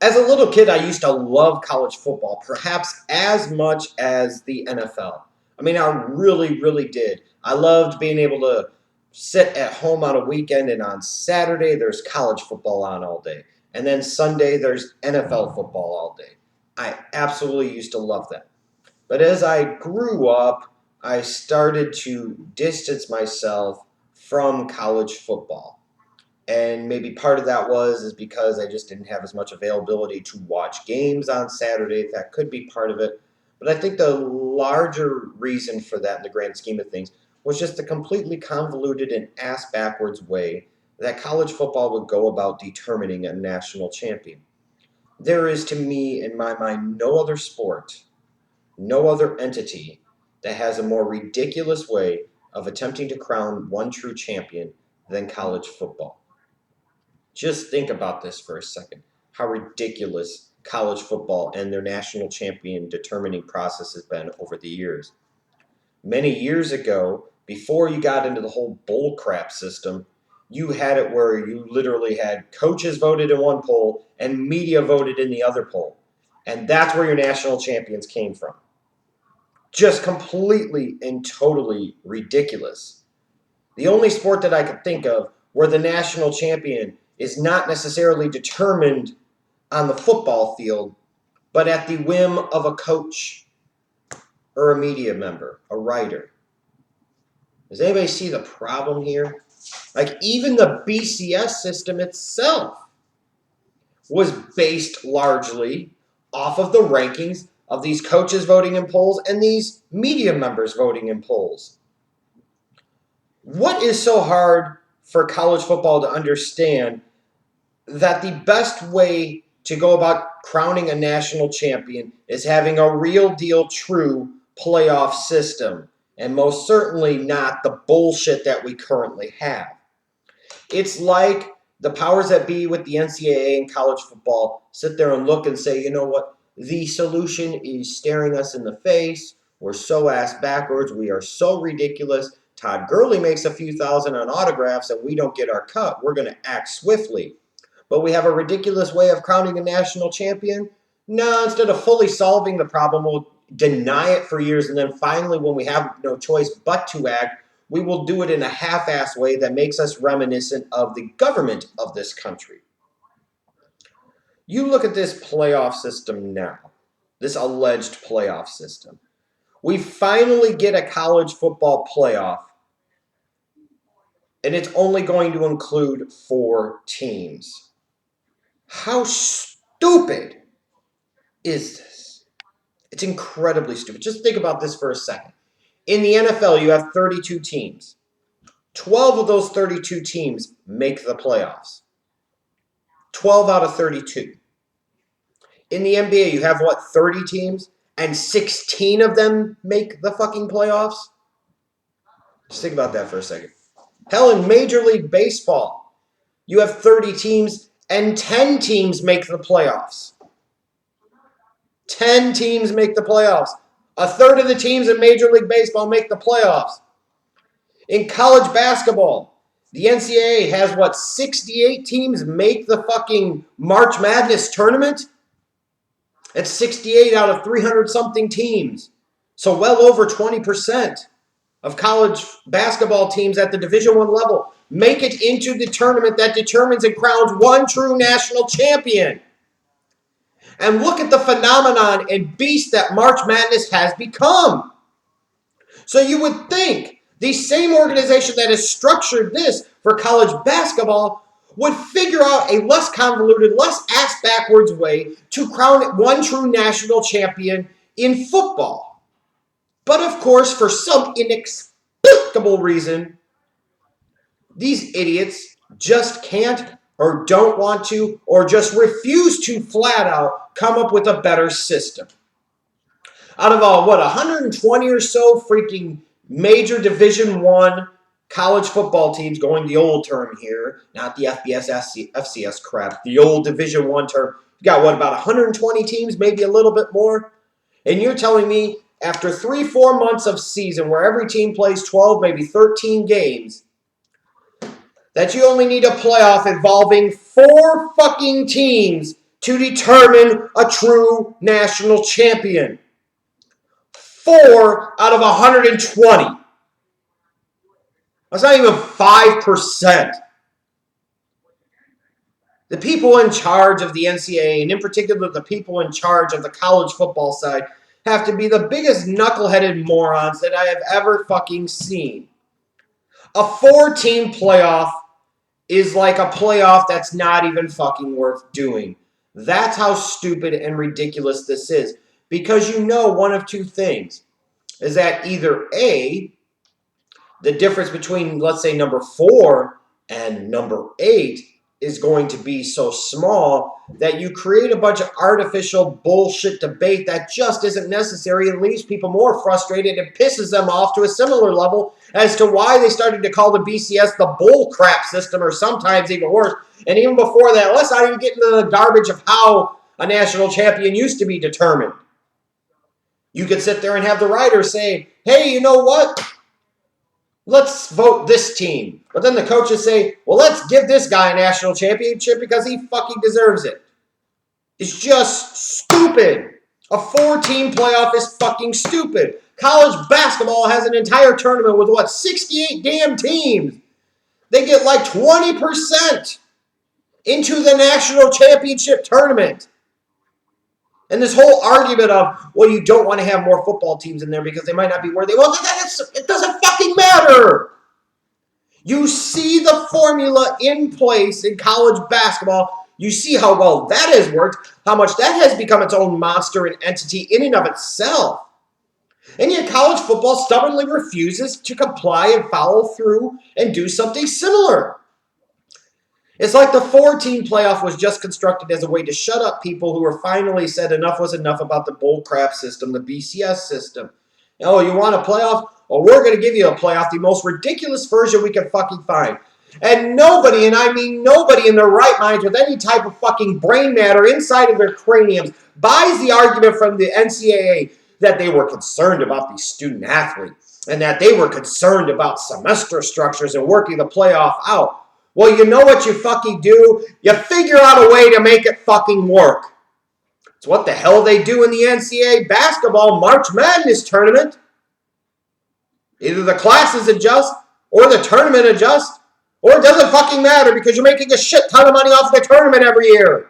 As a little kid, I used to love college football, perhaps as much as the NFL. I mean, I really, really did. I loved being able to sit at home on a weekend, and on Saturday, there's college football on all day. And then Sunday, there's NFL football all day. I absolutely used to love that. But as I grew up, I started to distance myself from college football. And maybe part of that is because I just didn't have as much availability to watch games on Saturday. That could be part of it. But I think the larger reason for that in the grand scheme of things was just the completely convoluted and ass backwards way that college football would go about determining a national champion. There is, to me, in my mind, no other sport, no other entity that has a more ridiculous way of attempting to crown one true champion than college football. Just think about this for a second. How ridiculous college football and their national champion determining process has been over the years. Many years ago, before you got into the whole bull crap system, you had it where you literally had coaches voted in one poll and media voted in the other poll. And that's where your national champions came from. Just completely and totally ridiculous. The only sport that I could think of where the national champion is not necessarily determined on the football field, but at the whim of a coach or a media member, a writer. Does anybody see the problem here? Like, even the BCS system itself was based largely off of the rankings of these coaches voting in polls and these media members voting in polls. What is so hard for college football to understand that the best way to go about crowning a national champion is having a real deal true playoff system, and most certainly not the bullshit that we currently have. It's like the powers that be with the NCAA and college football sit there and look and say, you know what, the solution is staring us in the face. We're so ass backwards. We are so ridiculous. Todd Gurley makes a few thousand on autographs and we don't get our cut. We're going to act swiftly. But we have a ridiculous way of crowning a national champion? No, instead of fully solving the problem, we'll deny it for years, and then finally, when we have no choice but to act, we will do it in a half-assed way that makes us reminiscent of the government of this country. You look at this playoff system now, this alleged playoff system. We finally get a college football playoff, and it's only going to include 4 teams. How stupid is this? It's incredibly stupid. Just think about this for a second. In the NFL, you have 32 teams. 12 of those 32 teams make the playoffs. 12 out of 32. In the NBA, you have, 30 teams? And 16 of them make the fucking playoffs? Just think about that for a second. Hell, in Major League Baseball, you have 30 teams and 10 teams make the playoffs. 10 teams make the playoffs. A third of the teams in Major League Baseball make the playoffs. In college basketball, the NCAA has, 68 teams make the fucking March Madness tournament? That's 68 out of 300-something teams. So well over 20% of college basketball teams at the Division I level make it into the tournament that determines and crowns one true national champion. And look at the phenomenon and beast that March Madness has become. So you would think the same organization that has structured this for college basketball would figure out a less convoluted, less ass-backwards way to crown one true national champion in football. But of course, for some inexplicable reason, these idiots just can't or don't want to or just refuse to flat out come up with a better system. Out of 120 or so freaking major Division I college football teams, going the old term here, not the FCS crap, the old Division I term, you got about 120 teams, maybe a little bit more? And you're telling me after 3-4 months of season where every team plays 12, maybe 13 games, that you only need a playoff involving 4 fucking teams to determine a true national champion. 4 out of 120. That's not even 5%. The people in charge of the NCAA, and in particular the people in charge of the college football side, have to be the biggest knuckleheaded morons that I have ever fucking seen. A 4-team playoff is like a playoff that's not even fucking worth doing. That's how stupid and ridiculous this is. Because you know one of two things. Is that either A, the difference between, let's say, number 4 and number 8 is going to be so small that you create a bunch of artificial bullshit debate that just isn't necessary and leaves people more frustrated and pisses them off to a similar level as to why they started to call the BCS the bull crap system, or sometimes even worse. And even before that, let's not even get into the garbage of how a national champion used to be determined. You could sit there and have the writers say, hey, you know what? Let's vote this team. But then the coaches say, well, let's give this guy a national championship because he fucking deserves it. It's just stupid. A 4-team playoff is fucking stupid. College basketball has an entire tournament with, 68 damn teams. They get like 20% into the national championship tournament. And this whole argument of, well, you don't want to have more football teams in there because they might not be worthy. Well, it doesn't fucking matter. You see the formula in place in college basketball. You see how well that has worked, how much that has become its own monster and entity in and of itself. And yet college football stubbornly refuses to comply and follow through and do something similar. It's like the 4-team playoff was just constructed as a way to shut up people who were finally said enough was enough about the bullcrap system, the BCS system. Oh, you want a playoff? Well, we're going to give you a playoff, the most ridiculous version we can fucking find. And nobody, and I mean nobody in their right minds with any type of fucking brain matter inside of their craniums buys the argument from the NCAA that they were concerned about these student athletes and that they were concerned about semester structures and working the playoff out. Well, you know what you fucking do? You figure out a way to make it fucking work. It's what the hell they do in the NCAA basketball March Madness tournament. Either the classes adjust or the tournament adjusts, or it doesn't fucking matter because you're making a shit ton of money off the tournament every year.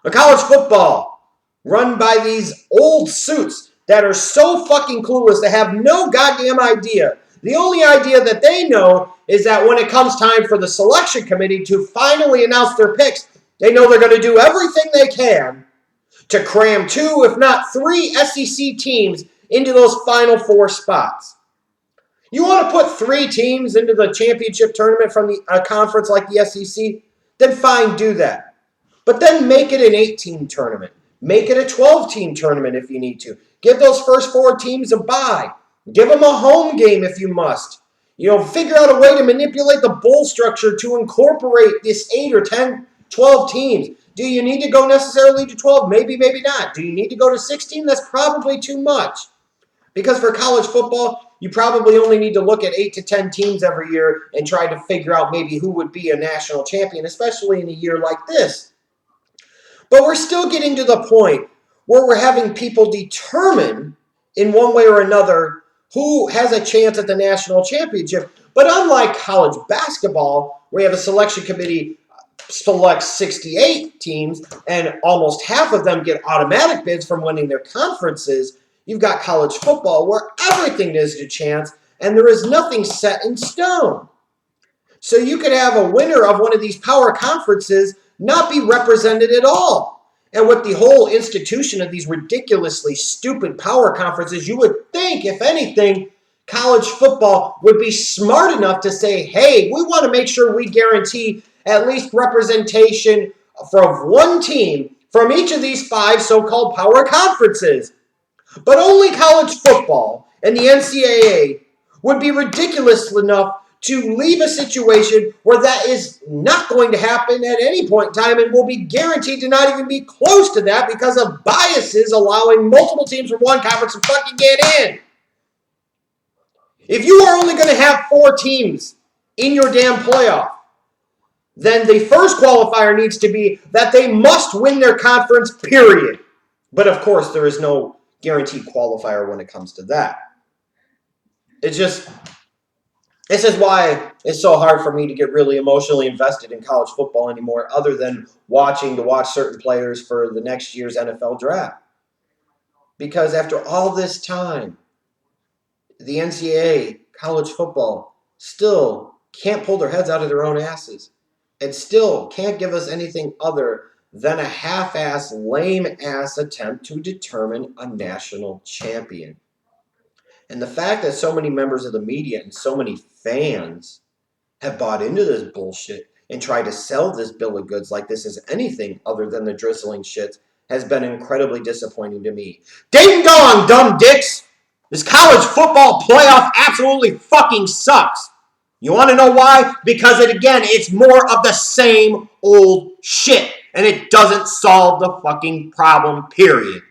The college football run by these old suits that are so fucking clueless they have no goddamn idea. The only idea that they know is that when it comes time for the selection committee to finally announce their picks, they know they're going to do everything they can to cram 2, if not 3 SEC teams into those final 4 spots. You want to put 3 teams into the championship tournament from a conference like the SEC? Then fine, do that. But then make it an 8-team tournament. Make it a 12-team tournament if you need to. Give those first 4 teams a bye. Give them a home game if you must. Figure out a way to manipulate the bowl structure to incorporate this 8 or 10, 12 teams. Do you need to go necessarily to 12? Maybe, maybe not. Do you need to go to 16? That's probably too much. Because for college football, you probably only need to look at 8 to 10 teams every year and try to figure out maybe who would be a national champion, especially in a year like this. But we're still getting to the point where we're having people determine in one way or another who has a chance at the national championship. But unlike college basketball, where you have a selection committee selects 68 teams and almost half of them get automatic bids from winning their conferences, you've got college football where everything is a chance and there is nothing set in stone. So you could have a winner of one of these power conferences not be represented at all. And with the whole institution of these ridiculously stupid power conferences, you would think, if anything, college football would be smart enough to say, hey, we want to make sure we guarantee at least representation from one team from each of these 5 so-called power conferences. But only college football and the NCAA would be ridiculous enough to leave a situation where that is not going to happen at any point in time and will be guaranteed to not even be close to that because of biases allowing multiple teams from one conference to fucking get in. If you are only going to have 4 teams in your damn playoff, then the first qualifier needs to be that they must win their conference, period. But of course, there is no guaranteed qualifier when it comes to that. It's just, this is why it's so hard for me to get really emotionally invested in college football anymore, other than watch certain players for the next year's NFL draft. Because after all this time, the NCAA, college football, still can't pull their heads out of their own asses and still can't give us anything other than a half-ass, lame-ass attempt to determine a national champion. And the fact that so many members of the media and so many fans have bought into this bullshit and tried to sell this bill of goods like this is anything other than the drizzling shit has been incredibly disappointing to me. Ding dong, dumb dicks! This college football playoff absolutely fucking sucks. You want to know why? Because it's more of the same old shit. And it doesn't solve the fucking problem, period.